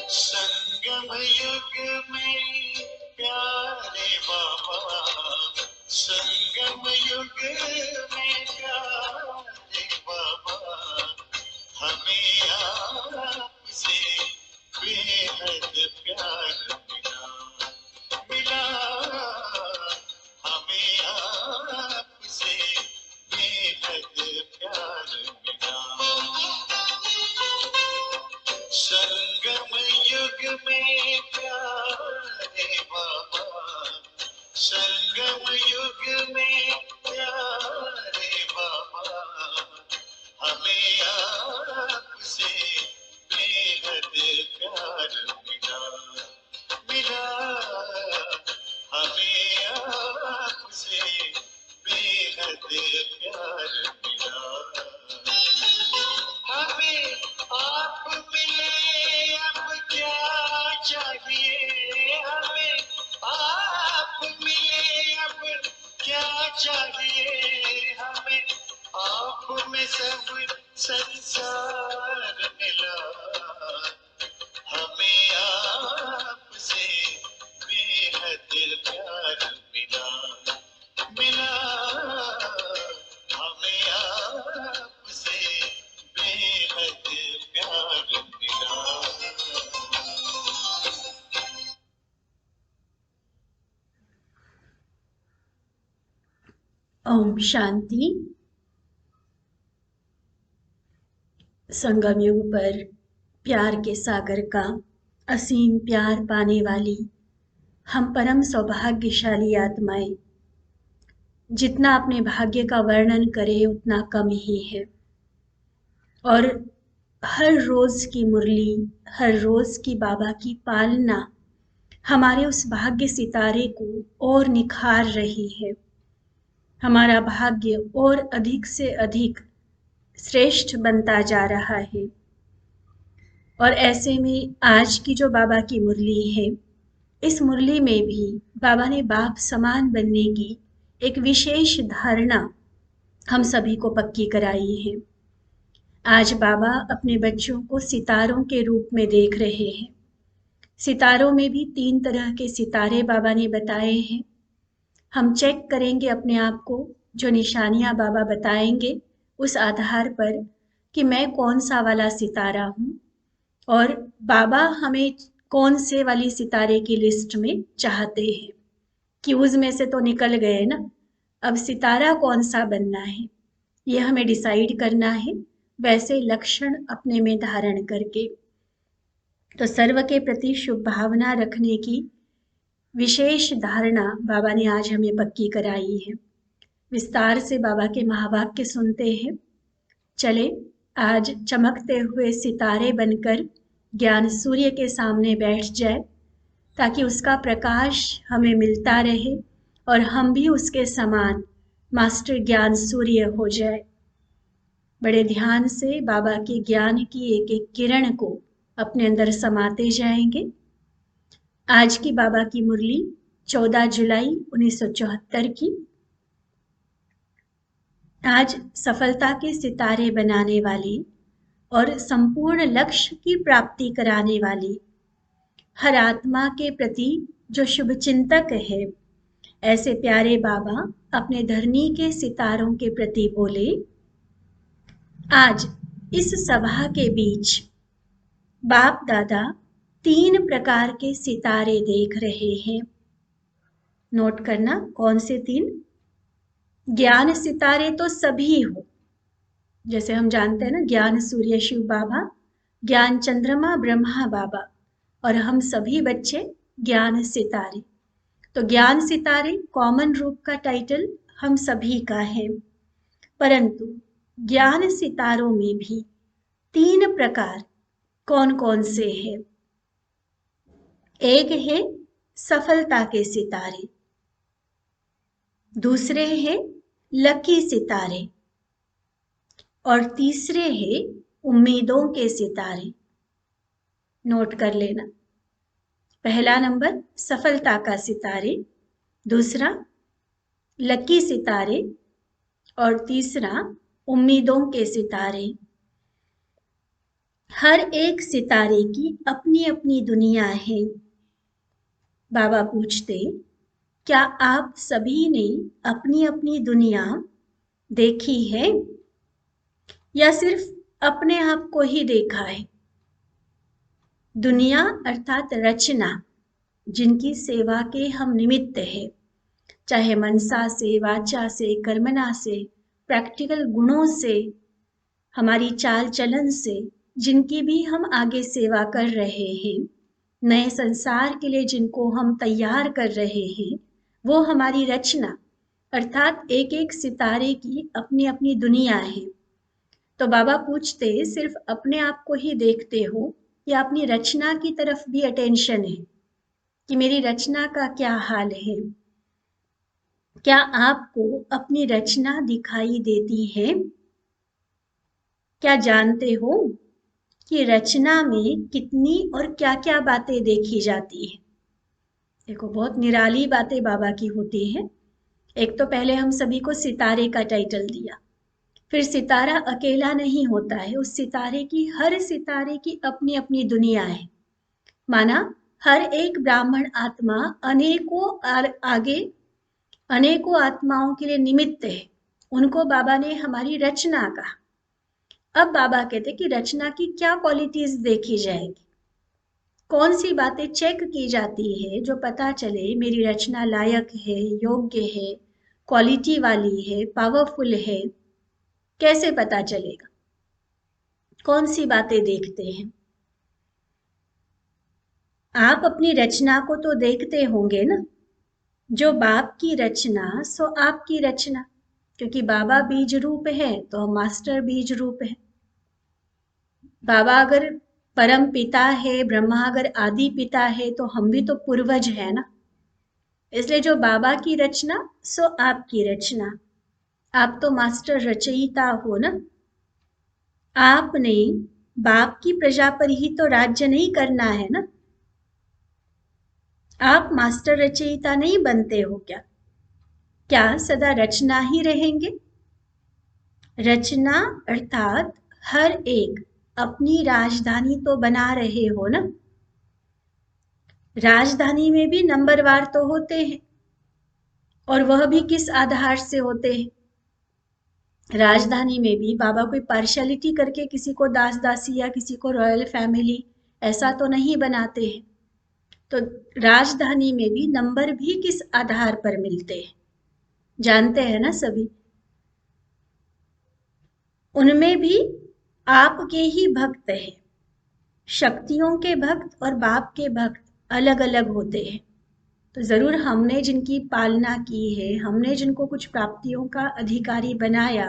संगम युग में प्यारे बाबा, संगम युग में प्यारे बाबा, हमें आपसे बेहद प्यार मिला, हमें आपसे बेहद प्यार मिला। संगम युग में प्यारे बाबा, संगम युग में प्यारे बाबा, हमें आपसे बेहद प्यार मिला, हमें आपसे बेहद प्यार मिला। हमें आप मिले अब क्या चाहिए, हमें आप मिले अब क्या चाहिए, हमें आप में सब संसार मिला, हमें आपसे बेहद प्यार मिला, हमें आपसे बेहद प्यार मिला। ओम शांति। संगम युग पर प्यार के सागर का असीम प्यार पाने वाली हम परम सौभाग्यशाली आत्माएं, जितना अपने भाग्य का वर्णन करें उतना कम ही है। और हर रोज की मुरली, हर रोज की बाबा की पालना हमारे उस भाग्य सितारे को और निखार रही है। हमारा भाग्य और अधिक से अधिक श्रेष्ठ बनता जा रहा है। और ऐसे में आज की जो बाबा की मुरली है, इस मुरली में भी बाबा ने बाप समान बनने की एक विशेष धारणा हम सभी को पक्की कराई है। आज बाबा अपने बच्चों को सितारों के रूप में देख रहे हैं। सितारों में भी 3 तरह के सितारे बाबा ने बताए हैं। हम चेक करेंगे अपने आप को, जो निशानियां बाबा बताएंगे उस आधार पर कि मैं कौन सा वाला सितारा हूँ और बाबा हमें कौन से वाली सितारे की लिस्ट में चाहते हैं। क्यूज में से तो निकल गए ना, अब सितारा कौन सा बनना है ये हमें डिसाइड करना है, वैसे लक्षण अपने में धारण करके। तो सर्व के प्रति शुभ भावना रखने की विशेष धारणा बाबा ने आज हमें पक्की कराई है। विस्तार से बाबा के महावाक्य सुनते हैं। चले आज चमकते हुए सितारे बनकर ज्ञान सूर्य के सामने बैठ जाए, ताकि उसका प्रकाश हमें मिलता रहे और हम भी उसके समान मास्टर ज्ञान सूर्य हो जाए। बड़े ध्यान से बाबा के ज्ञान की एक एक किरण को अपने अंदर समाते जाएंगे। आज की बाबा की मुरली 14 जुलाई 1974 की। आज सफलता के सितारे बनाने वाली और संपूर्ण लक्ष्य की प्राप्ति कराने वाली हर आत्मा के प्रति जो शुभ चिंतक है, ऐसे प्यारे बाबा अपने धरनी के सितारों के प्रति बोले। आज इस सभा के बीच बाप दादा 3 प्रकार के सितारे देख रहे हैं। नोट करना, कौन से 3? ज्ञान सितारे तो सभी हो, जैसे हम जानते हैं ना, ज्ञान सूर्य शिव बाबा, ज्ञान चंद्रमा ब्रह्मा बाबा, और हम सभी बच्चे ज्ञान सितारे। तो ज्ञान सितारे कॉमन रूप का टाइटल हम सभी का है, परंतु ज्ञान सितारों में भी 3 प्रकार कौन कौन से हैं? एक है सफलता के सितारे, दूसरे हैं लकी सितारे और तीसरे हैं उम्मीदों के सितारे। नोट कर लेना। पहला नंबर सफलता का सितारे, दूसरा लकी सितारे और तीसरा उम्मीदों के सितारे। हर एक सितारे की अपनी अपनी दुनिया है। बाबा पूछते, क्या आप सभी ने अपनी अपनी दुनिया देखी है या सिर्फ अपने आप को ही देखा है? दुनिया अर्थात रचना, जिनकी सेवा के हम निमित्त हैं, चाहे मनसा से, वाचा से, कर्मणा से, प्रैक्टिकल गुणों से, हमारी चाल चलन से, जिनकी भी हम आगे सेवा कर रहे हैं, नए संसार के लिए जिनको हम तैयार कर रहे हैं, वो हमारी रचना अर्थात एक एक सितारे की अपनी अपनी दुनिया है। तो बाबा पूछते, सिर्फ अपने आप को ही देखते हो या अपनी रचना की तरफ भी अटेंशन है कि मेरी रचना का क्या हाल है? क्या आपको अपनी रचना दिखाई देती है? क्या जानते हो कि रचना में कितनी और क्या क्या बातें देखी जाती है? देखो, बहुत निराली बातें बाबा की होती हैं। एक तो पहले हम सभी को सितारे का टाइटल दिया, फिर सितारा अकेला नहीं होता है, उस सितारे की, हर सितारे की अपनी अपनी दुनिया है। माना हर एक ब्राह्मण आत्मा अनेकों आत्माओं के लिए निमित्त है। उनको बाबा ने हमारी रचना कहा। अब बाबा कहते कि रचना की क्या क्वालिटीज देखी जाएगी, कौन सी बातें चेक की जाती है जो पता चले मेरी रचना लायक है, योग्य है, क्वालिटी वाली है, पावरफुल है। कैसे पता चलेगा? कौन सी बातें देखते हैं? आप अपनी रचना को तो देखते होंगे ना। जो बाप की रचना सो आपकी रचना, क्योंकि बाबा बीज रूप है तो हम मास्टर बीज रूप है। बाबा अगर परम पिता है, ब्रह्मा अगर आदि पिता है, तो हम भी तो पूर्वज है ना। इसलिए जो बाबा की रचना सो आपकी रचना। आप तो मास्टर रचयिता हो ना। आपने बाप की प्रजा पर ही तो राज्य नहीं करना है ना। आप मास्टर रचयिता नहीं बनते हो क्या? क्या सदा रचना ही रहेंगे? रचना अर्थात हर एक अपनी राजधानी तो बना रहे हो ना। राजधानी में भी नंबरवार तो होते हैं, और वह भी किस आधार से होते हैं? राजधानी में भी बाबा कोई पार्शियलिटी करके किसी को दास दासी या किसी को रॉयल फैमिली ऐसा तो नहीं बनाते हैं। तो राजधानी में भी नंबर भी किस आधार पर मिलते हैं, जानते हैं ना सभी। उनमें भी आपके ही भक्त हैं। शक्तियों के भक्त और बाप के भक्त अलग अलग होते हैं। तो जरूर हमने जिनकी पालना की है, हमने जिनको कुछ प्राप्तियों का अधिकारी बनाया,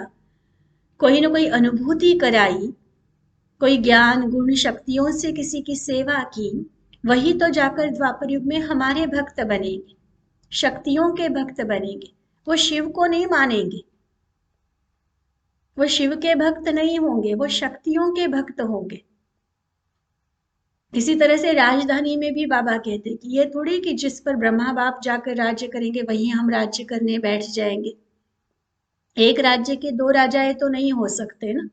कोई ना कोई अनुभूति कराई, कोई ज्ञान गुण शक्तियों से किसी की सेवा की, वही तो जाकर द्वापर युग में हमारे भक्त बनेंगे, शक्तियों के भक्त बनेंगे। वो शिव को नहीं मानेंगे, वो शिव के भक्त नहीं होंगे, वो शक्तियों के भक्त होंगे। इसी तरह से राजधानी में भी बाबा कहते कि ये थोड़ी कि जिस पर ब्रह्मा बाप जाकर राज्य करेंगे वहीं हम राज्य करने बैठ जाएंगे। एक राज्य के दो राजाएं तो नहीं हो सकते ना।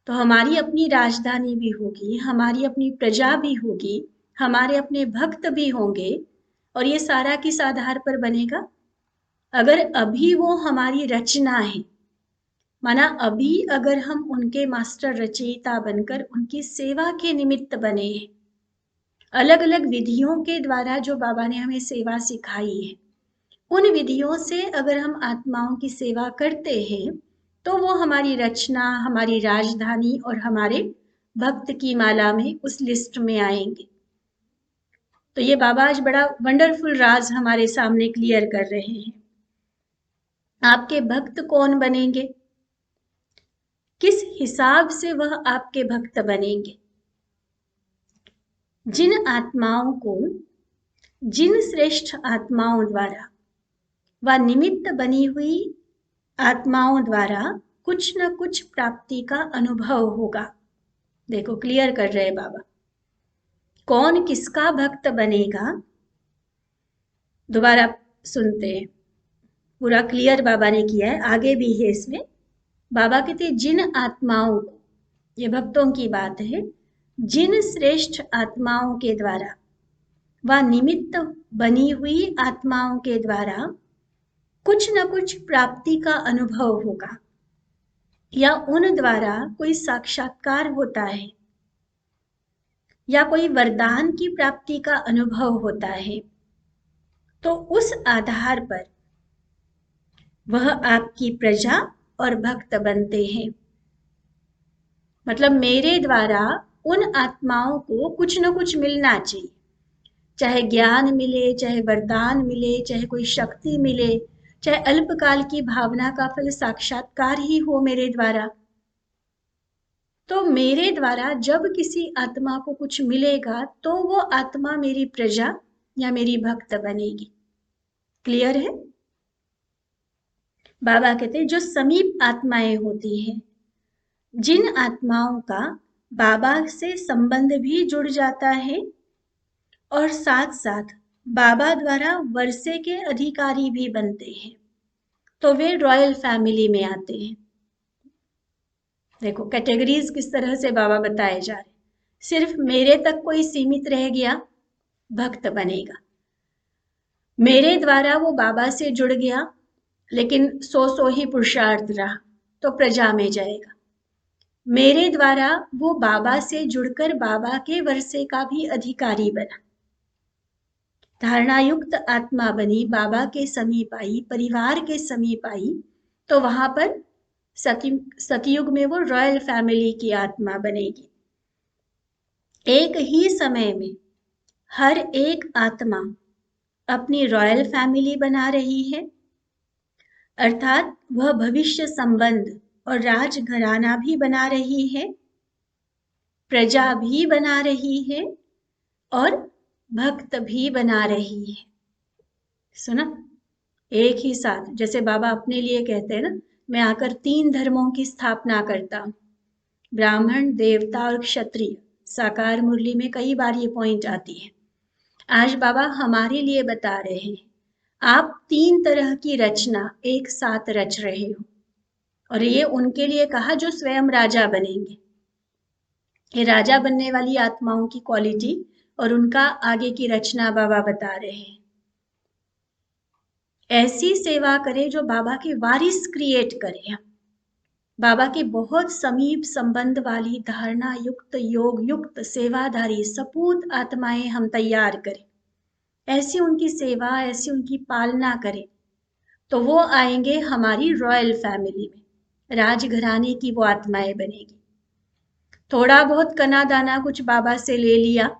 तो हमारी अपनी राजधानी भी होगी, हमारी अपनी प्रजा भी होगी, हमारे अपने भक्त भी होंगे। और ये सारा किस आधार पर बनेगा? अगर अभी वो हमारी रचना है, माना अभी अगर हम उनके मास्टर रचयिता बनकर उनकी सेवा के निमित्त बने हैं, अलग अलग विधियों के द्वारा जो बाबा ने हमें सेवा सिखाई है, उन विधियों से अगर हम आत्माओं की सेवा करते हैं, तो वो हमारी रचना, हमारी राजधानी और हमारे भक्त की माला में उस लिस्ट में आएंगे। तो ये बाबा आज बड़ा वंडरफुल राज हमारे सामने क्लियर कर रहे हैं। आपके भक्त कौन बनेंगे, किस हिसाब से वह आपके भक्त बनेंगे? जिन श्रेष्ठ आत्माओं द्वारा व निमित्त बनी हुई आत्माओं द्वारा कुछ न कुछ प्राप्ति का अनुभव होगा। देखो क्लियर कर रहे हैं बाबा, कौन किसका भक्त बनेगा। दोबारा सुनते हैं, पूरा क्लियर बाबा ने किया है, आगे भी है इसमें। बाबा कहते जिन आत्माओं को, ये भक्तों की बात है, जिन श्रेष्ठ आत्माओं के द्वारा व निमित्त बनी हुई आत्माओं के द्वारा कुछ न कुछ प्राप्ति का अनुभव होगा, या उन द्वारा कोई साक्षात्कार होता है, या कोई वरदान की प्राप्ति का अनुभव होता है, तो उस आधार पर वह आपकी प्रजा और भक्त बनते हैं। मतलब मेरे द्वारा उन आत्माओं को कुछ न कुछ मिलना चाहिए, चाहे ज्ञान मिले, चाहे वरदान मिले, चाहे कोई शक्ति मिले, चाहे अल्पकाल की भावना का फल साक्षात्कार ही हो मेरे द्वारा। तो मेरे द्वारा जब किसी आत्मा को कुछ मिलेगा तो वो आत्मा मेरी प्रजा या मेरी भक्त बनेगी। क्लियर है? बाबा कहते हैं जो समीप आत्माएं होती हैं, जिन आत्माओं का बाबा से संबंध भी जुड़ जाता है और साथ साथ बाबा द्वारा वर्षे के अधिकारी भी बनते हैं, तो वे रॉयल फैमिली में आते हैं। देखो कैटेगरीज किस तरह से बाबा बताए जा रहे। सिर्फ मेरे तक कोई सीमित रह गया, भक्त बनेगा। मेरे द्वारा वो बाबा से जुड़ गया लेकिन सो ही पुरुषार्थ रहा, तो प्रजा में जाएगा। मेरे द्वारा वो बाबा से जुड़कर बाबा के वर्षे का भी अधिकारी बना, धारणायुक्त आत्मा बनी, बाबा के समीप आई, परिवार के समीप आई, तो वहां पर सतयुग में वो रॉयल फैमिली की आत्मा बनेगी। एक ही समय में हर एक आत्मा अपनी रॉयल फैमिली बना रही है, अर्थात वह भविष्य संबंध और राजघराना भी बना रही है, प्रजा भी बना रही है और भक्त भी बना रही है। सुना? एक ही साथ, जैसे बाबा अपने लिए कहते हैं ना, मैं आकर 3 धर्मों की स्थापना करता हूं, ब्राह्मण, देवता और क्षत्रिय। साकार मुरली में कई बार ये पॉइंट आती है। आज बाबा हमारे लिए बता रहे हैं, आप 3 तरह की रचना एक साथ रच रहे हो, और ये उनके लिए कहा जो स्वयं राजा बनेंगे। ये राजा बनने वाली आत्माओं की क्वालिटी और उनका आगे की रचना बाबा बता रहे हैं। ऐसी सेवा करें जो बाबा के वारिस क्रिएट करें। बाबा के बहुत समीप संबंध वाली धारणा युक्त, योग युक्त, सेवाधारी सपूत आत्माएं हम तैयार करें। ऐसी उनकी सेवा, ऐसी उनकी पालना करें, तो वो आएंगे हमारी रॉयल फैमिली में, राजघराने की वो आत्माएं बनेगी। थोड़ा बहुत कना दाना कुछ बाबा से ले लिया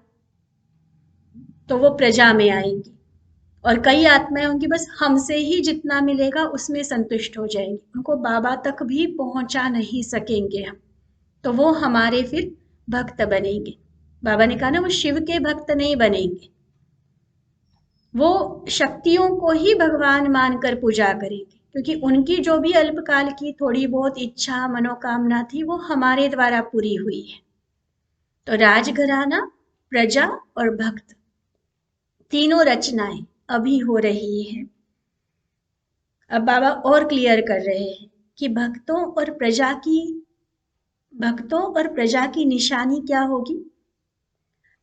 तो वो प्रजा में आएंगी, और कई आत्माएं होंगी बस हमसे ही जितना मिलेगा उसमें संतुष्ट हो जाएंगी, उनको बाबा तक भी पहुंचा नहीं सकेंगे हम, तो वो हमारे फिर भक्त बनेंगे। बाबा ने कहा ना, वो शिव के भक्त नहीं बनेंगे, वो शक्तियों को ही भगवान मानकर पूजा करेंगे, क्योंकि उनकी जो भी अल्पकाल की थोड़ी बहुत इच्छा मनोकामना थी वो हमारे द्वारा पूरी हुई है। तो राजघराना, प्रजा और भक्त, तीनों रचनाएं अभी हो रही है। अब बाबा और क्लियर कर रहे हैं कि भक्तों और प्रजा की निशानी क्या होगी।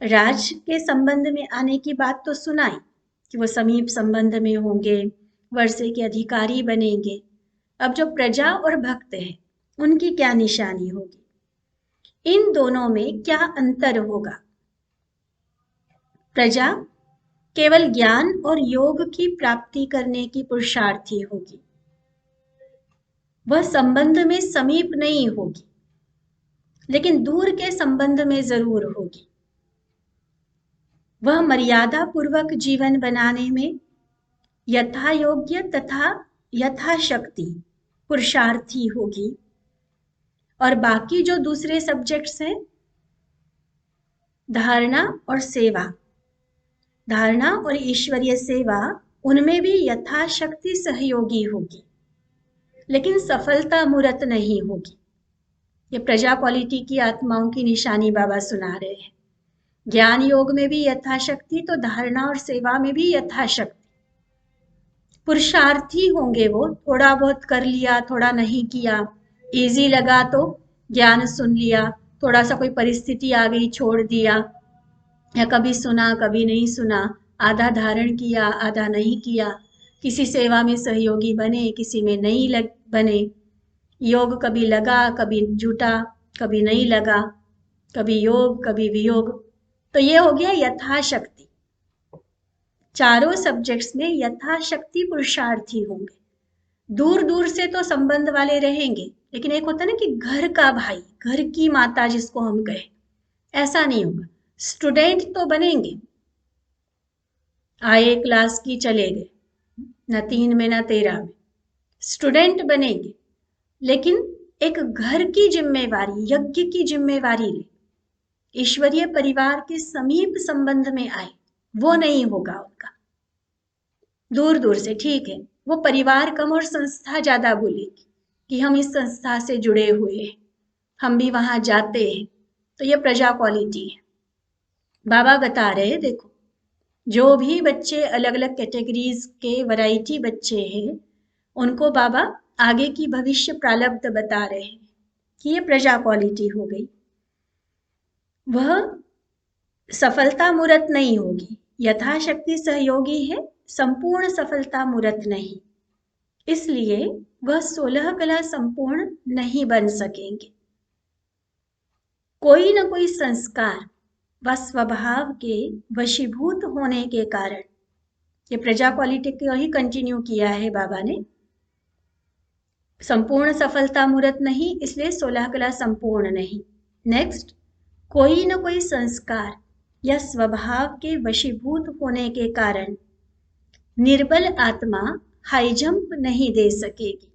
राज के संबंध में आने की बात तो सुनाई कि वो समीप संबंध में होंगे, वर्षे के अधिकारी बनेंगे। अब जो प्रजा और भक्त हैं उनकी क्या निशानी होगी, इन दोनों में क्या अंतर होगा। प्रजा केवल ज्ञान और योग की प्राप्ति करने की पुरुषार्थी होगी, वह संबंध में समीप नहीं होगी, लेकिन दूर के संबंध में जरूर होगी। वह मर्यादा पूर्वक जीवन बनाने में यथा योग्य तथा यथाशक्ति पुरुषार्थी होगी, और बाकी जो दूसरे सब्जेक्ट्स हैं, धारणा और सेवा, धारणा और ईश्वरीय सेवा, उनमें भी यथाशक्ति सहयोगी होगी, लेकिन सफलता मूर्त नहीं होगी। ये प्रजा क्वालिटी की आत्माओं की निशानी बाबा सुना रहे हैं। ज्ञान योग में भी यथाशक्ति, तो धारणा और सेवा में भी यथाशक्ति। पुरुषार्थी होंगे वो, थोड़ा बहुत कर लिया, थोड़ा नहीं किया, इजी लगा तो ज्ञान सुन लिया, थोड़ा सा कोई परिस्थिति आ गई छोड़ दिया, या कभी सुना कभी नहीं सुना, आधा धारण किया आधा नहीं किया, किसी सेवा में सहयोगी बने किसी में नहीं बने, योग कभी लगा कभी जुटा, कभी नहीं लगा, कभी योग कभी वियोग। तो ये हो गया यथाशक्ति। चारों सब्जेक्ट्स में यथाशक्ति पुरुषार्थी होंगे। दूर दूर से तो संबंध वाले रहेंगे, लेकिन एक होता है ना कि घर का भाई, घर की माता जिसको हम कहें, ऐसा नहीं होगा। स्टूडेंट तो बनेंगे, आए क्लास की चले गए, न 3 में न 13 में, स्टूडेंट बनेंगे, लेकिन एक घर की जिम्मेवारी, यज्ञ की जिम्मेवारी ले, ईश्वरीय परिवार के समीप संबंध में आए, वो नहीं होगा उनका। दूर दूर से ठीक है, वो परिवार कम और संस्था ज्यादा बोलेगी कि हम इस संस्था से जुड़े हुए हैं, हम भी वहां जाते हैं। तो ये प्रजा क्वालिटी है। बाबा बता रहे देखो, जो भी बच्चे अलग अलग कैटेगरीज के वैरायटी बच्चे हैं, उनको बाबा आगे की भविष्य प्रारब्ध बता रहे हैं कि ये प्रजा क्वालिटी हो गई। वह सफलता मूर्त नहीं होगी, यथाशक्ति सहयोगी है, संपूर्ण सफलता मूर्त नहीं। इसलिए वह 16 कला संपूर्ण नहीं बन सकेंगे। कोई न कोई संस्कार व स्वभाव के वशीभूत होने के कारण, ये प्रजा क्वालिटी को ही कंटिन्यू किया है बाबा ने। संपूर्ण सफलता मूर्त नहीं, इसलिए 16 कला संपूर्ण नहीं। नेक्स्ट, कोई न कोई संस्कार या स्वभाव के वशीभूत होने के कारण निर्बल आत्मा हाई जंप नहीं दे सकेगी।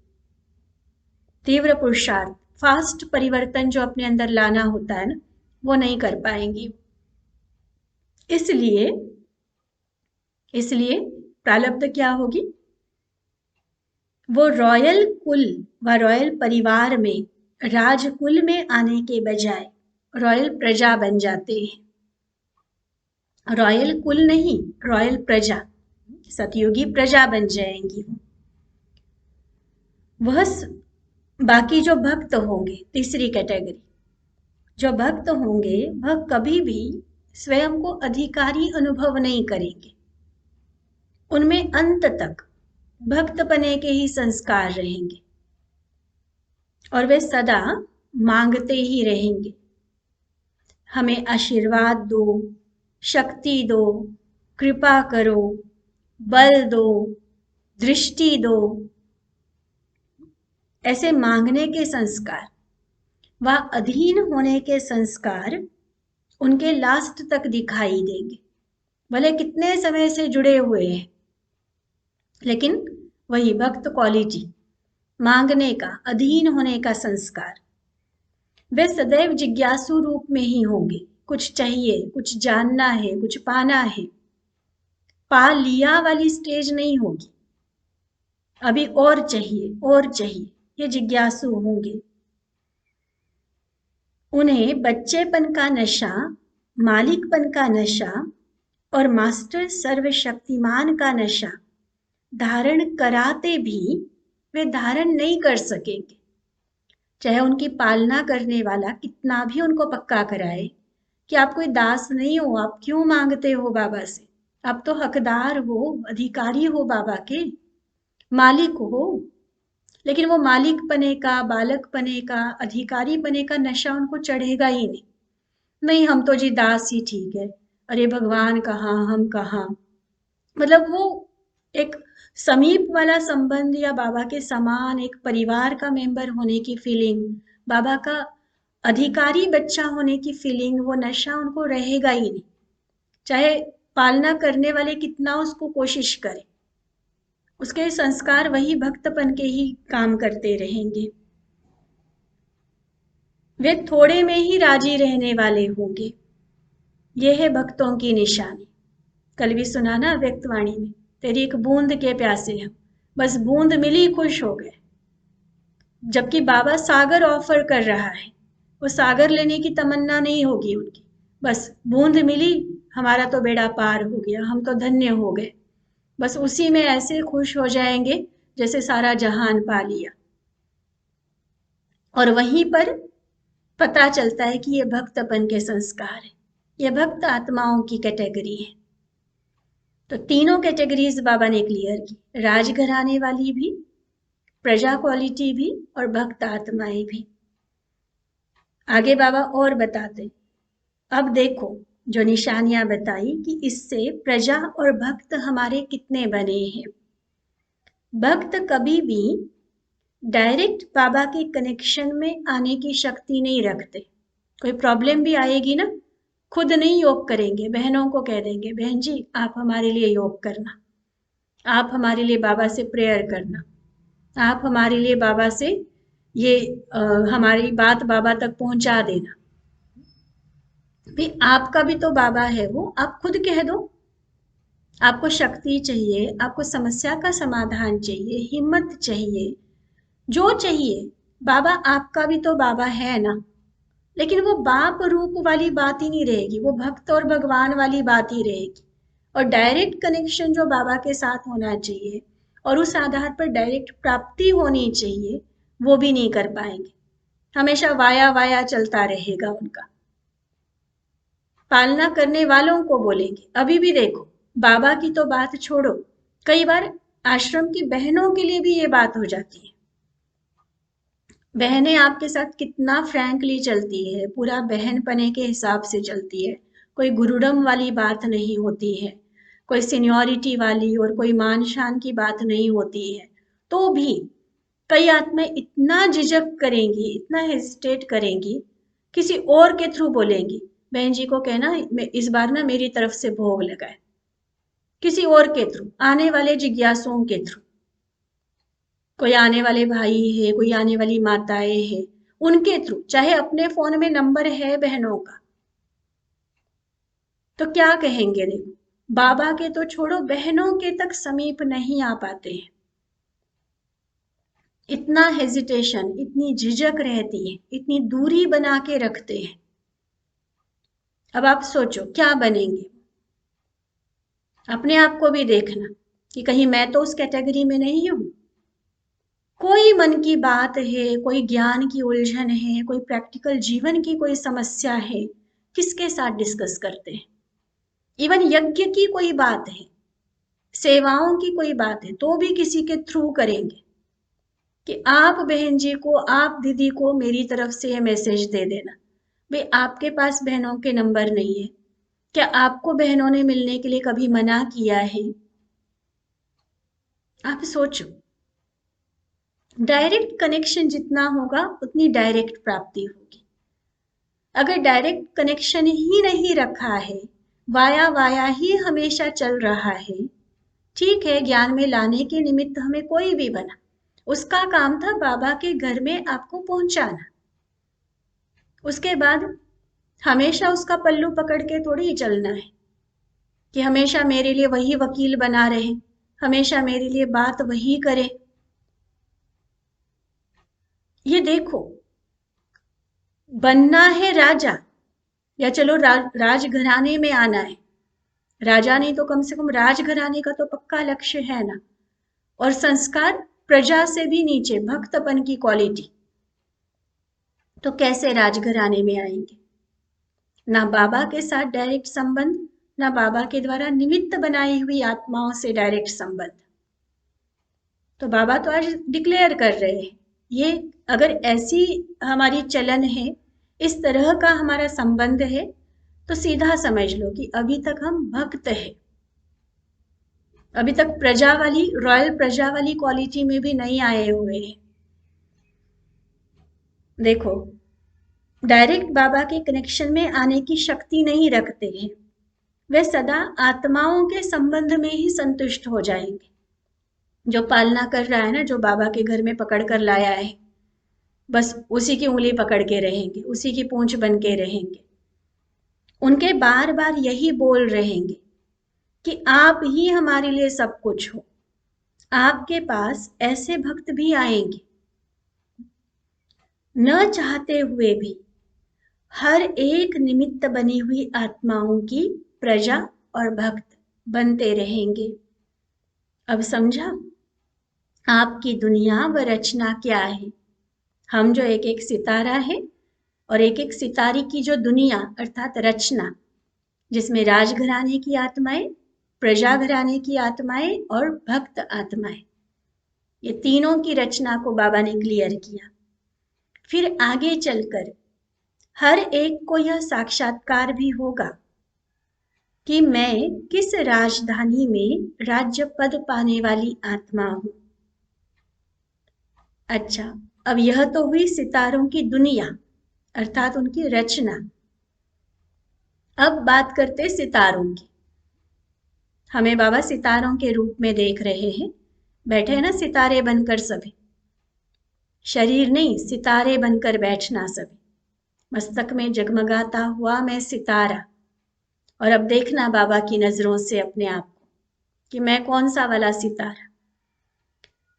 तीव्र पुरुषार्थ, फास्ट परिवर्तन जो अपने अंदर लाना होता है ना, वो नहीं कर पाएंगी। इसलिए प्रारब्ध क्या होगी, वो रॉयल कुल व रॉयल परिवार में, राजकुल में आने के बजाय रॉयल प्रजा बन जाते हैं। रॉयल कुल नहीं, रॉयल प्रजा, सतयुगी प्रजा बन जाएंगी। वह बाकी जो भक्त होंगे, तीसरी कैटेगरी, जो भक्त होंगे वह कभी भी स्वयं को अधिकारी अनुभव नहीं करेंगे। उनमें अंत तक भक्त बने के ही संस्कार रहेंगे और वे सदा मांगते ही रहेंगे, हमें आशीर्वाद दो, शक्ति दो, कृपा करो, बल दो, दृष्टि दो। ऐसे मांगने के संस्कार व अधीन होने के संस्कार उनके लास्ट तक दिखाई देंगे। भले कितने समय से जुड़े हुए हैं, लेकिन वही भक्त क्वालिटी, मांगने का, अधीन होने का संस्कार। वे सदैव जिज्ञासु रूप में ही होंगे, कुछ चाहिए, कुछ जानना है, कुछ पाना है। पा लिया वाली स्टेज नहीं होगी, अभी और चाहिए, ये जिज्ञासु होंगे। उन्हें बच्चेपन का नशा, मालिकपन का नशा और मास्टर सर्वशक्तिमान का नशा धारण कराते भी वे धारण नहीं कर सकेंगे, चाहे उनकी पालना करने वाला कितना भी उनको पक्का कराए कि आप कोई दास नहीं हो, आप क्यों मांगते हो बाबा से, आप तो हकदार हो, अधिकारी हो, बाबा के मालिक हो। लेकिन वो मालिक पने का, बालक पने का, अधिकारी पने का नशा उनको चढ़ेगा ही नहीं, हम तो जी दास ही ठीक है, अरे भगवान कहाँ, हम कहाँ। मतलब वो एक समीप वाला संबंध या बाबा के समान एक परिवार का मेंबर होने की फीलिंग, बाबा का अधिकारी बच्चा होने की फीलिंग, वो नशा उनको रहेगा ही नहीं, चाहे पालना करने वाले कितना उसको कोशिश करे, उसके संस्कार वही भक्तपन के ही काम करते रहेंगे। वे थोड़े में ही राजी रहने वाले होंगे, यह है भक्तों की निशानी। कल भी सुना ना व्यक्तवाणी में, तेरी एक बूंद के प्यासे हम, बस बूंद मिली खुश हो गए। जबकि बाबा सागर ऑफर कर रहा है, वो सागर लेने की तमन्ना नहीं होगी उनकी, बस बूंद मिली, हमारा तो बेड़ा पार हो गया, हम तो धन्य हो गए। बस उसी में ऐसे खुश हो जाएंगे जैसे सारा जहान पा लिया। और वहीं पर पता चलता है कि ये भक्तपन के संस्कार है, ये भक्त आत्माओं की कैटेगरी है। तो तीनों कैटेगरीज बाबा ने क्लियर की, राजघराने वाली भी, प्रजा क्वालिटी भी और भक्त आत्माएं भी। आगे बाबा और बताते, अब देखो जो निशानियां बताई कि इससे प्रजा और भक्त हमारे कितने बने हैं। भक्त कभी भी डायरेक्ट बाबा के कनेक्शन में आने की शक्ति नहीं रखते। कोई प्रॉब्लम भी आएगी ना, खुद नहीं योग करेंगे, बहनों को कह देंगे, बहन जी आप हमारे लिए योग करना, आप हमारे लिए बाबा से प्रेयर करना, आप हमारे लिए बाबा से ये हमारी बात बाबा तक पहुंचा देना। भी आपका भी तो बाबा है वो, आप खुद कह दो। आपको शक्ति चाहिए, आपको समस्या का समाधान चाहिए, हिम्मत चाहिए, जो चाहिए, बाबा आपका भी तो बाबा है ना। लेकिन वो बाप रूप वाली बात ही नहीं रहेगी, वो भक्त और भगवान वाली बात ही रहेगी। और डायरेक्ट कनेक्शन जो बाबा के साथ होना चाहिए और उस आधार पर डायरेक्ट प्राप्ति होनी चाहिए, वो भी नहीं कर पाएंगे। हमेशा वाया वाया चलता रहेगा उनका। पालना करने वालों को बोलेंगे। अभी भी देखो, बाबा की तो बात छोड़ो, कई बार आश्रम की बहनों के लिए भी ये बात हो जाती है। बहनें आपके साथ कितना फ्रैंकली चलती है, पूरा बहनपने के हिसाब से चलती है, कोई गुरुडम वाली बात नहीं होती है, कोई सीनियरिटी वाली और कोई मान शान की बात नहीं होती है। तो भी कई आत्माएं इतना झिझक करेंगी, इतना हेजिटेट करेंगी, किसी और के थ्रू बोलेंगी, बहन जी को कहना इस बार ना मेरी तरफ से भोग लगाए, किसी और के थ्रू, आने वाले जिज्ञासुओं के थ्रू। कोई आने वाले भाई है, कोई आने वाली माताएं है, उनके थ्रू, चाहे अपने फोन में नंबर है बहनों का, तो क्या कहेंगे। देखो, बाबा के तो छोड़ो, बहनों के तक समीप नहीं आ पाते हैं। इतना हेजिटेशन, इतनी झिझक रहती है, इतनी दूरी बना के रखते हैं। अब आप सोचो क्या बनेंगे। अपने आप को भी देखना कि कहीं मैं तो उस कैटेगरी में नहीं हूं। कोई मन की बात है, कोई ज्ञान की उलझन है, कोई प्रैक्टिकल जीवन की कोई समस्या है, किसके साथ डिस्कस करते हैं। इवन यज्ञ की कोई बात है, सेवाओं की कोई बात है, तो भी किसी के थ्रू करेंगे कि आप बहन जी को, आप दीदी को मेरी तरफ से ये मैसेज दे देना। भाई आपके पास बहनों के नंबर नहीं है क्या? आपको बहनों ने मिलने के लिए कभी मना किया है? आप सोचो। डायरेक्ट कनेक्शन जितना होगा उतनी डायरेक्ट प्राप्ति होगी। अगर डायरेक्ट कनेक्शन ही नहीं रखा है, वाया वाया ही हमेशा चल रहा है, ठीक है, ज्ञान में लाने के निमित्त हमें कोई भी बना, उसका काम था बाबा के घर में आपको पहुंचाना। उसके बाद हमेशा उसका पल्लू पकड़ के थोड़ी ही चलना है कि हमेशा मेरे लिए वही वकील बना रहे, हमेशा मेरे लिए बात वही करे। ये देखो, बनना है राजा, या चलो राजघराने में आना है, राजा नहीं तो कम से कम राजघराने का तो पक्का लक्ष्य है ना। और संस्कार प्रजा से भी नीचे, भक्तपन की क्वालिटी, तो कैसे राजघराने में आएंगे? ना बाबा के साथ डायरेक्ट संबंध, ना बाबा के द्वारा निमित्त बनाई हुई आत्माओं से डायरेक्ट संबंध। तो बाबा तो आज डिक्लेयर कर रहे हैं, ये अगर ऐसी हमारी चलन है, इस तरह का हमारा संबंध है, तो सीधा समझ लो कि अभी तक हम भक्त हैं, अभी तक प्रजा वाली, रॉयल प्रजा वाली क्वालिटी में भी नहीं आए हुए हैं। देखो, डायरेक्ट बाबा के कनेक्शन में आने की शक्ति नहीं रखते हैं, वे सदा आत्माओं के संबंध में ही संतुष्ट हो जाएंगे। जो पालना कर रहा है ना, जो बाबा के घर में पकड़ कर लाया है, बस उसी की उंगली पकड़ के रहेंगे, उसी की पूंछ बन के रहेंगे। उनके बार बार यही बोल रहेंगे कि आप ही हमारे लिए सब कुछ हो। आपके पास ऐसे भक्त भी आएंगे, न चाहते हुए भी हर एक निमित्त बनी हुई आत्माओं की प्रजा और भक्त बनते रहेंगे। अब समझा आपकी दुनिया व रचना क्या है। हम जो एक एक सितारा है और एक एक सितारे की जो दुनिया अर्थात रचना, जिसमें राजघराने की आत्माएं, प्रजा घराने की आत्माएं और भक्त आत्माएं, ये तीनों की रचना को बाबा ने क्लियर किया। फिर आगे चलकर हर एक को यह साक्षात्कार भी होगा कि मैं किस राजधानी में राज्य पद पाने वाली आत्मा हूं। अच्छा, अब यह तो हुई सितारों की दुनिया अर्थात उनकी रचना। अब बात करते सितारों की। हमें बाबा सितारों के रूप में देख रहे हैं, बैठे हैं ना सितारे बनकर सभी। शरीर नहीं, सितारे बनकर बैठना सभी। मस्तक में जगमगाता हुआ मैं सितारा। और अब देखना बाबा की नजरों से अपने आप को कि मैं कौन सा वाला सितारा।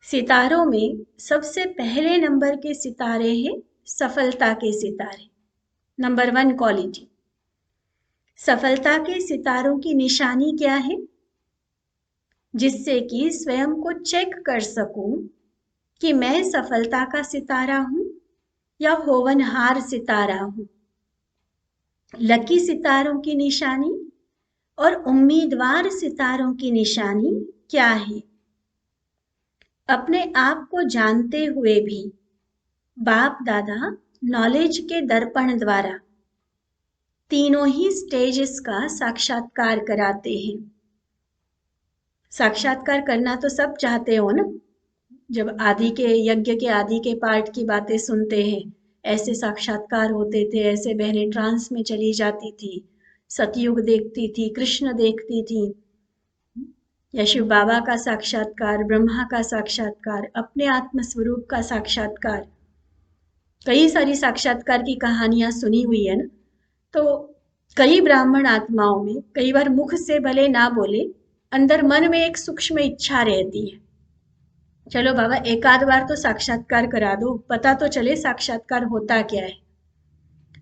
सितारों में सबसे पहले नंबर के सितारे हैं सफलता के सितारे। Number 1 quality. सफलता के सितारों की निशानी क्या है, जिससे कि स्वयं को चेक कर सकूं कि मैं सफलता का सितारा हूं या होवनहार सितारा हूं। लकी सितारों की निशानी और उम्मीदवार सितारों की निशानी क्या है। अपने आप को जानते हुए भी बाप दादा नॉलेज के दर्पण द्वारा तीनों ही स्टेजेस का साक्षात्कार कराते हैं। साक्षात्कार करना तो सब चाहते हो ना। जब आदि के यज्ञ के आदि के पार्ट की बातें सुनते हैं, ऐसे साक्षात्कार होते थे, ऐसे बहनें ट्रांस में चली जाती थी, सतयुग देखती थी, कृष्ण देखती थी, या शिव बाबा का साक्षात्कार, ब्रह्मा का साक्षात्कार, अपने आत्मस्वरूप का साक्षात्कार। कई सारी साक्षात्कार की कहानियां सुनी हुई है ना। तो कई ब्राह्मण आत्माओं में कई बार मुख से भले ना बोले, अंदर मन में एक सूक्ष्म इच्छा रहती है, चलो बाबा एक आध बार तो साक्षात्कार करा दो, पता तो चले साक्षात्कार होता क्या है।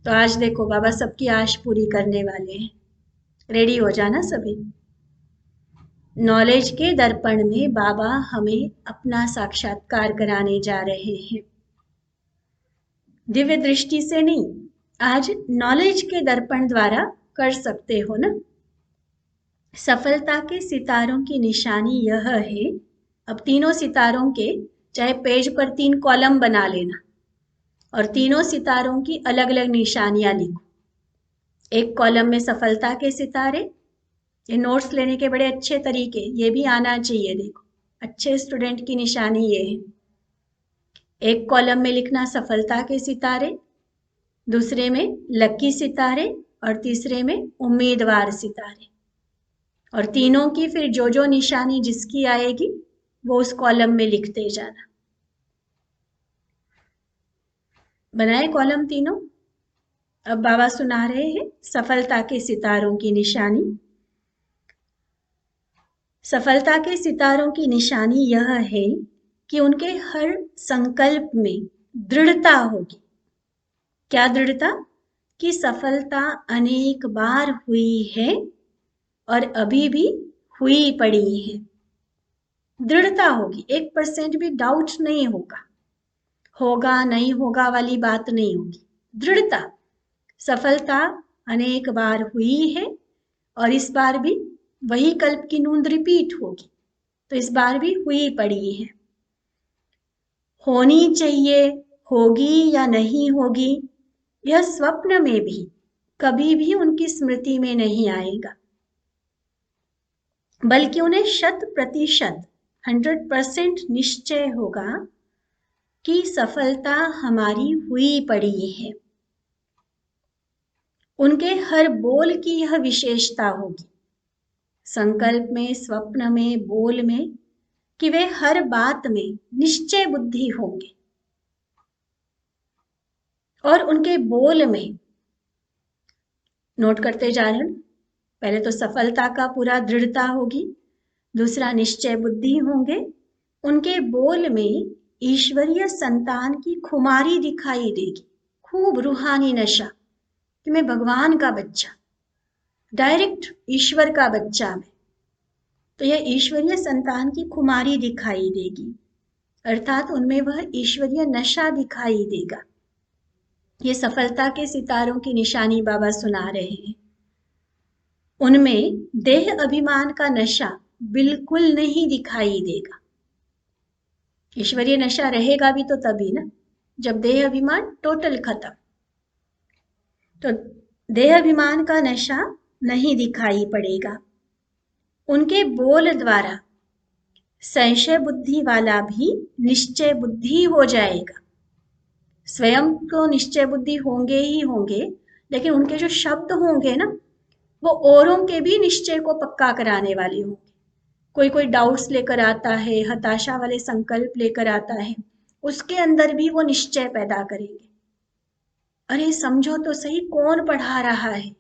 तो आज देखो बाबा सबकी आश पूरी करने वाले हैं। रेडी हो जाना सभी। नॉलेज के दर्पण में बाबा हमें अपना साक्षात्कार कराने जा रहे हैं। दिव्य दृष्टि से नहीं, आज नॉलेज के दर्पण द्वारा कर सकते हो ना। सफलता के सितारों की निशानी यह है, अब तीनों सितारों के चाहे पेज पर 3 कॉलम बना लेना और तीनों सितारों की अलग अलग निशानियां लिखो। एक कॉलम में सफलता के सितारे, ये नोट्स लेने के बड़े अच्छे तरीके, ये भी आना चाहिए। देखो अच्छे स्टूडेंट की निशानी ये है। एक कॉलम में लिखना सफलता के सितारे, दूसरे में लकी सितारे और तीसरे में उम्मीदवार सितारे। और तीनों की फिर जो जो निशानी जिसकी आएगी वो उस कॉलम में लिखते जाना। बनाए कॉलम तीनों। अब बाबा सुना रहे हैं सफलता के सितारों की निशानी। सफलता के सितारों की निशानी यह है कि उनके हर संकल्प में दृढ़ता होगी। क्या दृढ़ता? कि सफलता अनेक बार हुई है और अभी भी हुई पड़ी है। दृढ़ता होगी, 1% भी डाउट नहीं होगा, होगा नहीं होगा वाली बात नहीं होगी। दृढ़ता, सफलता अनेक बार हुई है और इस बार भी वही कल्प की नूंद रिपीट होगी, तो इस बार भी हुई पड़ी है। होनी चाहिए, होगी या नहीं होगी, यह स्वप्न में भी कभी भी उनकी स्मृति में नहीं आएगा, बल्कि उन्हें 100% 100% निश्चय होगा कि सफलता हमारी हुई पड़ी है। उनके हर बोल की यह विशेषता होगी, संकल्प में, स्वप्न में, बोल में, कि वे हर बात में निश्चय बुद्धि होंगे। और उनके बोल में, नोट करते जा रहे हैं, पहले तो सफलता का पूरा दृढ़ता होगी, दूसरा निश्चय बुद्धि होंगे, उनके बोल में ईश्वरीय संतान की खुमारी दिखाई देगी, खूब रूहानी नशा कि मैं भगवान का बच्चा, डायरेक्ट ईश्वर का बच्चा मैं। तो यह ईश्वरीय संतान की खुमारी दिखाई देगी, अर्थात उनमें वह ईश्वरीय नशा दिखाई देगा। ये सफलता के सितारों की निशानी बाबा सुना रहे हैं। उनमें देह अभिमान का नशा बिल्कुल नहीं दिखाई देगा। ईश्वरीय नशा रहेगा भी तो तभी ना, जब देह अभिमान टोटल खत्म। तो देह अभिमान का नशा नहीं दिखाई पड़ेगा। उनके बोल द्वारा संशय बुद्धि वाला भी निश्चय बुद्धि हो जाएगा। स्वयं तो निश्चय बुद्धि होंगे ही होंगे, लेकिन उनके जो शब्द होंगे ना, वो औरों के भी निश्चय को पक्का कराने वाले होंगे। कोई कोई डाउट्स लेकर आता है, हताशा वाले संकल्प लेकर आता है, उसके अंदर भी वो निश्चय पैदा करेंगे। अरे समझो तो सही, कौन पढ़ा रहा है,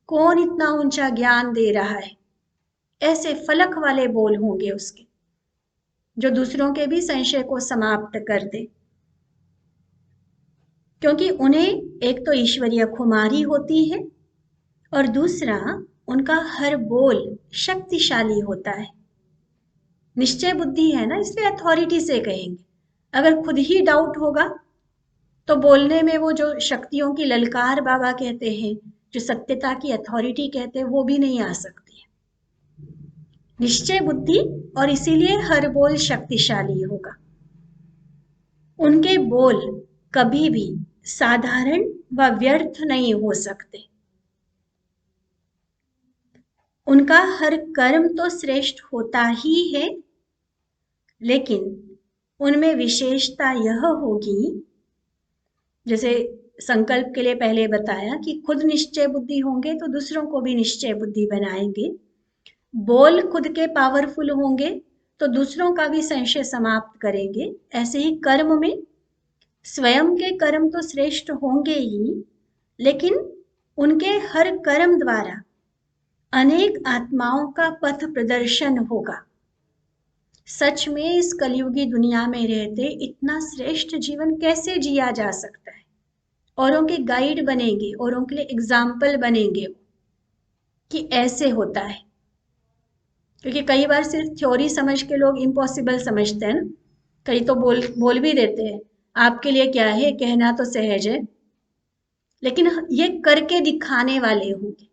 कौन इतना ऊंचा ज्ञान दे रहा है, ऐसे फलक वाले बोल होंगे उसके, जो दूसरों के भी संशय को समाप्त कर दे। क्योंकि उन्हें एक तो ईश्वरीय खुमारी होती है और दूसरा उनका हर बोल शक्तिशाली होता है। निश्चय बुद्धि है ना, इसलिए अथॉरिटी से कहेंगे। अगर खुद ही डाउट होगा तो बोलने में वो जो शक्तियों की ललकार बाबा कहते हैं, जो सत्यता की अथॉरिटी कहते हैं, वो भी नहीं आ सकती है। निश्चय बुद्धि, और इसीलिए हर बोल शक्तिशाली होगा। उनके बोल कभी भी साधारण व व्यर्थ नहीं हो सकते। उनका हर कर्म तो श्रेष्ठ होता ही है, लेकिन उनमें विशेषता यह होगी, जैसे संकल्प के लिए पहले बताया कि खुद निश्चय बुद्धि होंगे तो दूसरों को भी निश्चय बुद्धि बनाएंगे। बोल खुद के पावरफुल होंगे तो दूसरों का भी संशय समाप्त करेंगे। ऐसे ही कर्म में स्वयं के कर्म तो श्रेष्ठ होंगे ही, लेकिन उनके हर कर्म द्वारा अनेक आत्माओं का पथ प्रदर्शन होगा। सच में इस कलयुगी दुनिया में रहते इतना श्रेष्ठ जीवन कैसे जिया जा सकता है। औरों के गाइड बनेंगे, औरों के लिए एग्जाम्पल बनेंगे कि ऐसे होता है। क्योंकि कई बार सिर्फ थ्योरी समझ के लोग इम्पॉसिबल समझते हैं ना, कई तो बोल भी देते हैं आपके लिए क्या है, कहना तो सहज है, लेकिन ये करके दिखाने वाले होंगे।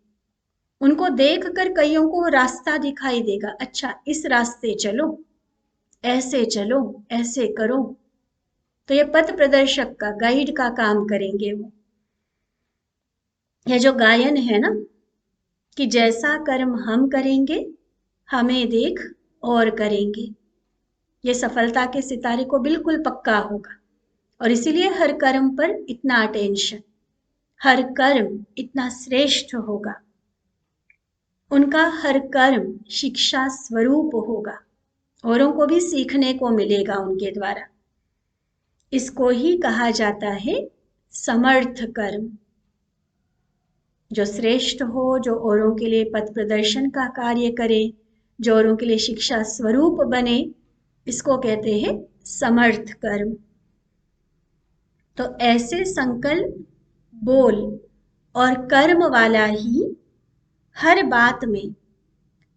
उनको देख कर कईयों को रास्ता दिखाई देगा, अच्छा इस रास्ते चलो, ऐसे चलो, ऐसे करो। तो ये पथ प्रदर्शक का, गाइड का काम करेंगे वो। यह जो गायन है ना कि जैसा कर्म हम करेंगे हमें देख और करेंगे, ये सफलता के सितारे को बिल्कुल पक्का होगा। और इसीलिए हर कर्म पर इतना अटेंशन, हर कर्म इतना श्रेष्ठ होगा। उनका हर कर्म शिक्षा स्वरूप होगा, औरों को भी सीखने को मिलेगा उनके द्वारा। इसको ही कहा जाता है समर्थ कर्म। जो श्रेष्ठ हो, जो औरों के लिए पथ प्रदर्शन का कार्य करे, जो औरों के लिए शिक्षा स्वरूप बने, इसको कहते हैं समर्थ कर्म। तो ऐसे संकल्प, बोल और कर्म वाला ही हर बात में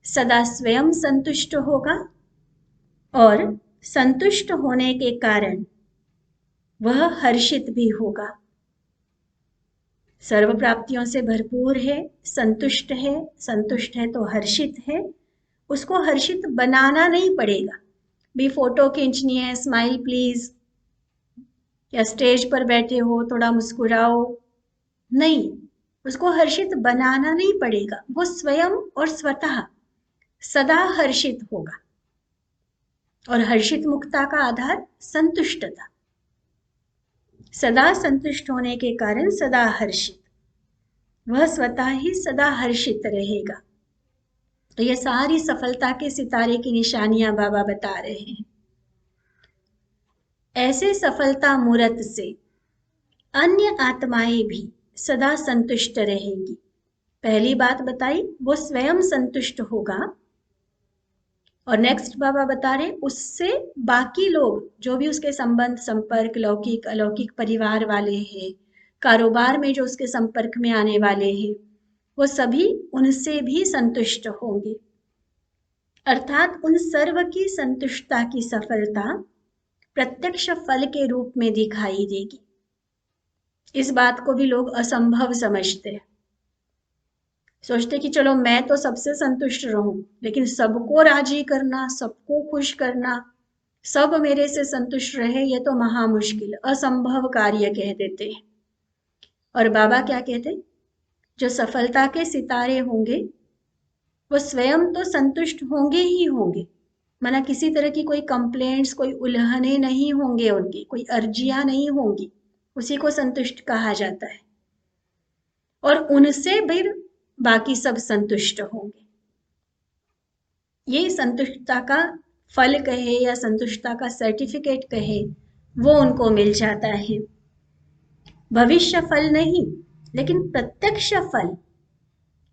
सदा स्वयं संतुष्ट होगा, और संतुष्ट होने के कारण वह हर्षित भी होगा। सर्व प्राप्तियों से भरपूर है, संतुष्ट है तो हर्षित है। उसको हर्षित बनाना नहीं पड़ेगा, भी फोटो खींचनी है, स्माइल प्लीज, या स्टेज पर बैठे हो थोड़ा मुस्कुराओ, नहीं, उसको हर्षित बनाना नहीं पड़ेगा। वो स्वयं और स्वतः सदा हर्षित होगा। और हर्षित मुक्ता का आधार संतुष्टता, सदा संतुष्ट होने के कारण सदा हर्षित, वह स्वतः ही सदा हर्षित रहेगा। तो ये सारी सफलता के सितारे की निशानियां बाबा बता रहे हैं। ऐसे सफलता मूर्त से अन्य आत्माएं भी सदा संतुष्ट रहेंगी। पहली बात बताई, वो स्वयं संतुष्ट होगा। और नेक्स्ट बाबा बता रहे उससे बाकी लोग जो भी उसके संबंध संपर्क लौकिक अलौकिक परिवार वाले हैं, कारोबार में जो उसके संपर्क में आने वाले हैं, वो सभी उनसे भी संतुष्ट होंगे। अर्थात उन सर्व की संतुष्टता की सफलता प्रत्यक्ष फल के रूप में दिखाई देगी। इस बात को भी लोग असंभव समझते हैं, सोचते कि चलो मैं तो सबसे संतुष्ट रहूं, लेकिन सबको राजी करना, सबको खुश करना, सब मेरे से संतुष्ट रहे, ये तो महा मुश्किल असंभव कार्य कह देते हैं। और बाबा क्या कहते, जो सफलता के सितारे होंगे वो स्वयं तो संतुष्ट होंगे ही होंगे, माना किसी तरह की कोई कंप्लेंट्स, कोई उल्लंघने नहीं होंगे, उनकी कोई अर्जियां नहीं होंगी, उसी को संतुष्ट कहा जाता है। और उनसे फिर बाकी सब संतुष्ट होंगे। ये संतुष्टता का फल कहे या संतुष्टता का सर्टिफिकेट कहे, वो उनको मिल जाता है। भविष्य फल नहीं, लेकिन प्रत्यक्ष फल।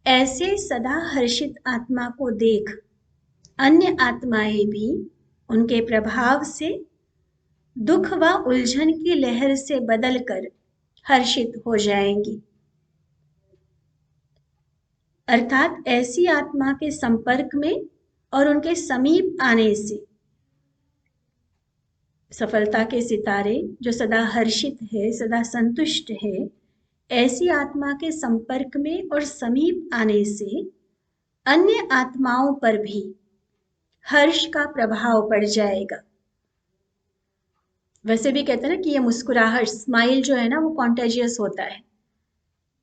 ऐसे सदा हर्षित आत्मा को देख अन्य आत्माएं भी उनके प्रभाव से दुख व उलझन की लहर से बदलकर हर्षित हो जाएंगी। अर्थात ऐसी आत्मा के संपर्क में और उनके समीप आने से सफलता के सितारे जो सदा हर्षित है, सदा संतुष्ट है, ऐसी आत्मा के संपर्क में और समीप आने से अन्य आत्माओं पर भी हर्ष का प्रभाव पड़ जाएगा। वैसे भी कहते हैं ना कि ये मुस्कुराहट, स्माइल जो है ना, वो कॉन्टेजियस होता है।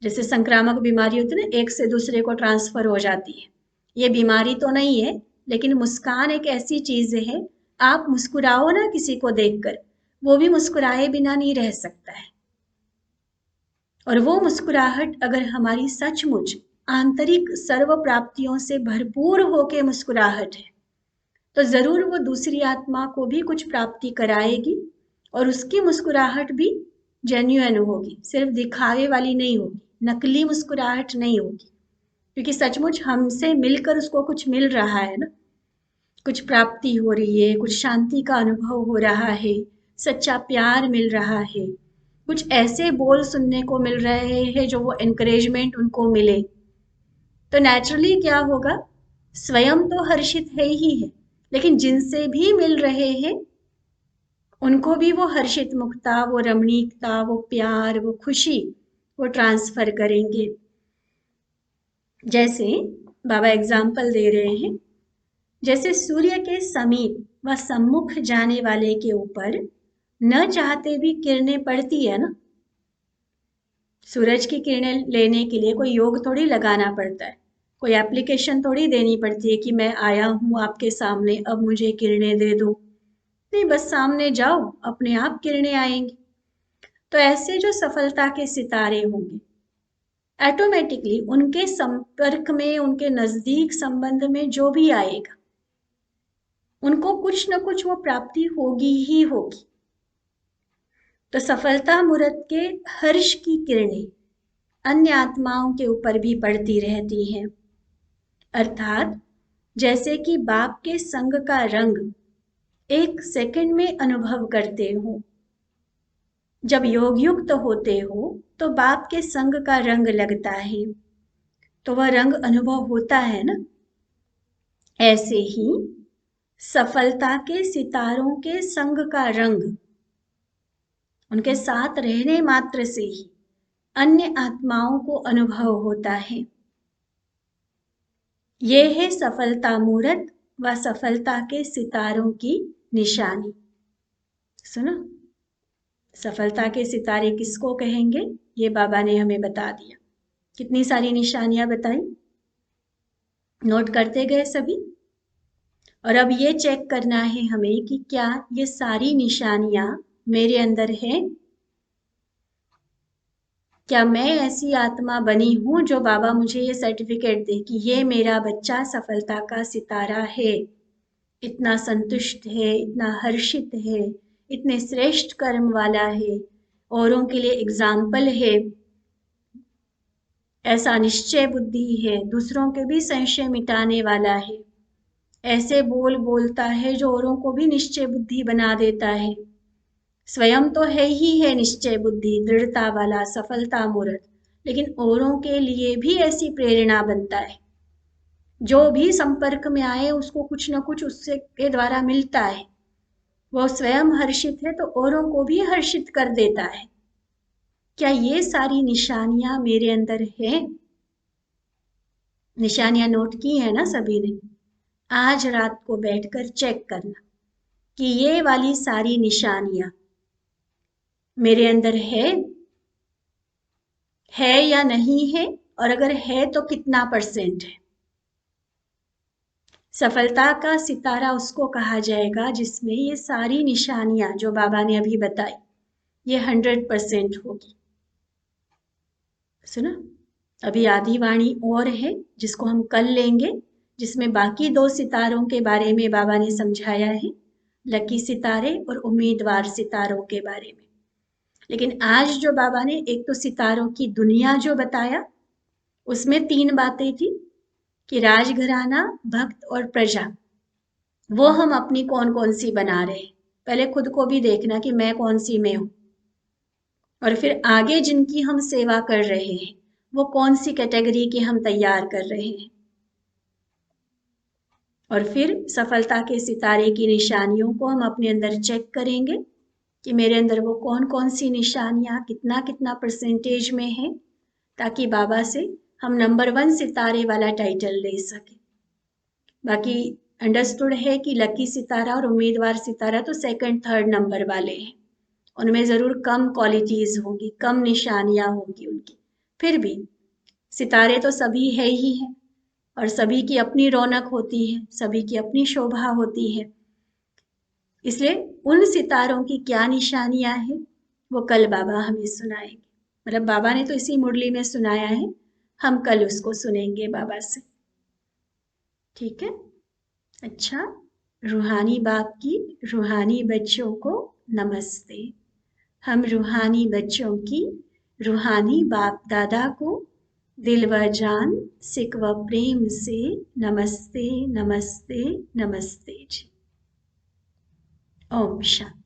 जैसे संक्रामक बीमारी होती है ना, एक से दूसरे को ट्रांसफर हो जाती है। ये बीमारी तो नहीं है, लेकिन मुस्कान एक ऐसी चीज है, आप मुस्कुराओ ना किसी को देखकर, वो भी मुस्कुराए बिना नहीं रह सकता है। और वो मुस्कुराहट अगर हमारी सचमुच आंतरिक सर्व प्राप्तियों से भरपूर होके मुस्कुराहट है, तो जरूर वो दूसरी आत्मा को भी कुछ प्राप्ति कराएगी, और उसकी मुस्कुराहट भी जेन्युइन होगी, सिर्फ दिखावे वाली नहीं होगी, नकली मुस्कुराहट नहीं होगी, क्योंकि सचमुच हमसे मिलकर उसको कुछ मिल रहा है ना, कुछ प्राप्ति हो रही है, कुछ शांति का अनुभव हो रहा है, सच्चा प्यार मिल रहा है, कुछ ऐसे बोल सुनने को मिल रहे हैं जो वो एनकरेजमेंट उनको मिले, तो नेचुरली क्या होगा, स्वयं तो हर्षित है ही है, लेकिन जिनसे भी मिल रहे हैं उनको भी वो हर्षित मुक्ता, वो रमणीकता, वो प्यार, वो खुशी वो ट्रांसफर करेंगे। जैसे बाबा एग्जाम्पल दे रहे हैं, जैसे सूर्य के समीप व सम्मुख जाने वाले के ऊपर न चाहते भी किरणें पड़ती है ना। सूरज की किरणें लेने के लिए कोई योग थोड़ी लगाना पड़ता है, कोई एप्लीकेशन थोड़ी देनी पड़ती है कि मैं आया हूं आपके सामने, अब मुझे किरणें दे दो। नहीं, बस सामने जाओ, अपने आप किरणें आएंगी। तो ऐसे जो सफलता के सितारे होंगे, ऑटोमेटिकली उनके संपर्क में, उनके नजदीक संबंध में जो भी आएगा, उनको कुछ न कुछ वो प्राप्ति होगी ही होगी। तो सफलता मूर्त के हर्ष की किरणें अन्य आत्माओं के ऊपर भी पड़ती रहती हैं। अर्थात जैसे कि बाप के संग का रंग एक सेकंड में अनुभव करते हो, जब योग युक्त होते हो तो बाप के संग का रंग लगता है, तो वह रंग अनुभव होता है ना। ऐसे ही सफलता के सितारों के संग का रंग, उनके साथ रहने मात्र से ही अन्य आत्माओं को अनुभव होता है। ये है सफलता मूर्त व सफलता के सितारों की निशानी। सुनो, सफलता के सितारे किसको कहेंगे, ये बाबा ने हमें बता दिया। कितनी सारी निशानियां बताई, नोट करते गए सभी। और अब ये चेक करना है हमें कि क्या ये सारी निशानियां मेरे अंदर है। क्या मैं ऐसी आत्मा बनी हूं जो बाबा मुझे ये सर्टिफिकेट दे कि ये मेरा बच्चा सफलता का सितारा है, इतना संतुष्ट है, इतना हर्षित है, इतने श्रेष्ठ कर्म वाला है, औरों के लिए एग्जाम्पल है। ऐसा निश्चय बुद्धि है, दूसरों के भी संशय मिटाने वाला है। ऐसे बोल बोलता है जो औरों को भी निश्चय बुद्धि बना देता है। स्वयं तो है ही है निश्चय बुद्धि, दृढ़ता वाला, सफलता मूर्त, लेकिन औरों के लिए भी ऐसी प्रेरणा बनता है। जो भी संपर्क में आए उसको कुछ न कुछ उससे के द्वारा मिलता है। वो स्वयं हर्षित है तो औरों को भी हर्षित कर देता है। क्या ये सारी निशानियां मेरे अंदर है? निशानियां नोट की है ना सभी ने? आज रात को बैठकर चेक करना कि ये वाली सारी निशानियां मेरे अंदर है या नहीं है, और अगर है तो कितना % है। सफलता का सितारा उसको कहा जाएगा जिसमें ये सारी निशानियां जो बाबा ने अभी बताई ये 100% होगी। सुना? अभी आधी वाणी और है जिसको हम कल लेंगे, जिसमें बाकी 2 सितारों के बारे में बाबा ने समझाया है, लकी सितारे और उम्मीदवार सितारों के बारे में। लेकिन आज जो बाबा ने एक तो सितारों की दुनिया जो बताया, उसमें 3 बातें थी कि राजघराना, भक्त और प्रजा, वो हम अपनी कौन कौन सी बना रहे हैं। पहले खुद को भी देखना कि मैं कौन सी में हूं, और फिर आगे जिनकी हम सेवा कर रहे हैं वो कौन सी कैटेगरी के हम तैयार कर रहे हैं। और फिर सफलता के सितारे की निशानियों को हम अपने अंदर चेक करेंगे कि मेरे अंदर वो कौन कौन सी निशानियां कितना कितना % में है, ताकि बाबा से हम नंबर 1 सितारे वाला टाइटल ले सके। बाकी अंडरस्टूड है कि लकी सितारा और उम्मीदवार सितारा तो 2nd 3rd नंबर वाले हैं, उनमें जरूर कम क्वालिटीज होंगी, कम निशानियां होंगी उनकी। फिर भी सितारे तो सभी है ही हैं, और सभी की अपनी रौनक होती है, सभी की अपनी शोभा होती है। इसलिए उन सितारों की क्या निशानियां हैं वो कल बाबा हमें सुनाएंगे। मतलब बाबा ने तो इसी मुरली में सुनाया है, हम कल उसको सुनेंगे बाबा से। ठीक है? अच्छा, रूहानी बाप की रूहानी बच्चों को नमस्ते। हम रूहानी बच्चों की रूहानी बाप दादा को दिल व जान, सिक व प्रेम से नमस्ते नमस्ते नमस्ते जी। ओम शांति।